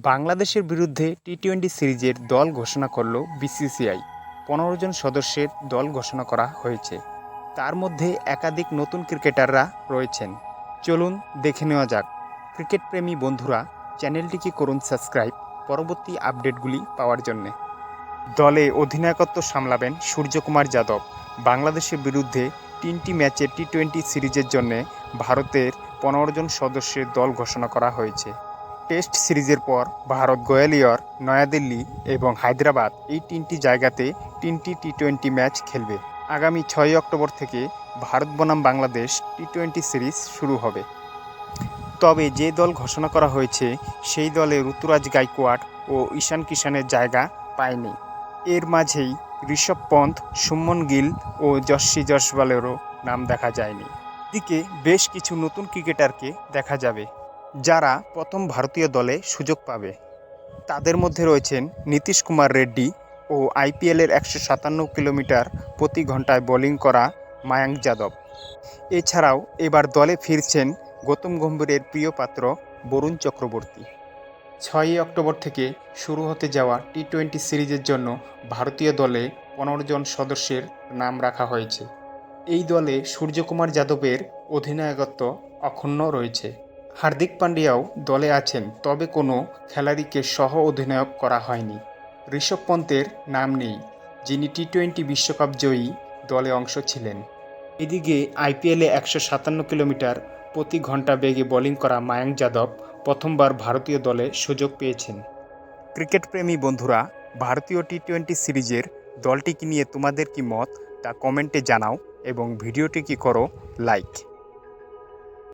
বাংলাদেশের বিরুদ্ধে টি-20 সিরিজের দল ঘোষণা করল বিসিসিআই। 15 জন সদস্যের দল ঘোষণা করা হয়েছে। তার মধ্যে একাধিক নতুন ক্রিকেটাররা রয়েছেন। চলুন দেখে নেওয়া যাক। ক্রিকেটপ্রেমী বন্ধুরা, চ্যানেলটিকে করুন সাবস্ক্রাইব পরবর্তী আপডেটগুলি পাওয়ার জন্যে। দলে অধিনায়কত্ব সামলাবেন সূর্যকুমার যাদব। বাংলাদেশের বিরুদ্ধে 3টি ম্যাচের টি-20 সিরিজের জন্য ভারতের 15 জন সদস্যের দল ঘোষণা করা হয়েছে। টেস্ট সিরিজের পর ভারত গোয়ালিয়র, নয়াদিল্লি এবং হায়দ্রাবাদ এই 3টি জায়গাতে 3টি টি-20 ম্যাচ খেলবে। আগামী 6 অক্টোবর থেকে ভারত বনাম বাংলাদেশ টি-20 সিরিজ শুরু হবে। তবে যে দল ঘোষণা করা হয়েছে সেই দলে ঋতুরাজ গাইকোয়াড় ও ঈশান কিষানের জায়গা পায়নি। এর মাঝেই ঋষভ পন্থ, শুভমন গিল ও যশস্বী জয়সওয়ালেরও নাম দেখা যায়নি। এদিকে বেশ কিছু নতুন ক্রিকেটারকে দেখা যাবে যারা প্রথম ভারতীয় দলে সুযোগ পাবে। তাদের মধ্যে রয়েছেন নীতিশ কুমার রেড্ডি ও আইপিএলের 157 কিলোমিটার প্রতি ঘন্টায় বোলিং করা মায়াঙ্ক যাদব। এছাড়াও এবার দলে ফিরছেন গৌতম গম্ভীরের প্রিয় পাত্র বরুণ চক্রবর্তী। 6 অক্টোবর থেকে শুরু হতে যাওয়া টি-20 সিরিজের জন্য ভারতীয় দলে 15 জন সদস্যের নাম রাখা হয়েছে। এই দলে সূর্যকুমার যাদবের অধিনায়কত্ব অক্ষুণ্ণ রয়েছে। হার্দিক পান্ডিয়াও দলে আছেন, তবে কোনো খেলোয়াড়কে সহ অধিনায়ক করা হয়নি। ঋষভ পন্থের নাম নেই, যিনি টি-20 বিশ্বকাপ জয়ী দলে অংশ ছিলেন। এদিকে আইপিএলে 157 কিলোমিটার প্রতি ঘন্টা বেগে বোলিং করা মায়াঙ্ক যাদব প্রথমবার ভারতীয় দলে সুযোগ পেয়েছেন। ক্রিকেটপ্রেমী বন্ধুরা, ভারতীয় টি-20 সিরিজের দলটিকে নিয়ে তোমাদের কি মত তা কমেন্টে জানাও এবং ভিডিওটি কি করো লাইক।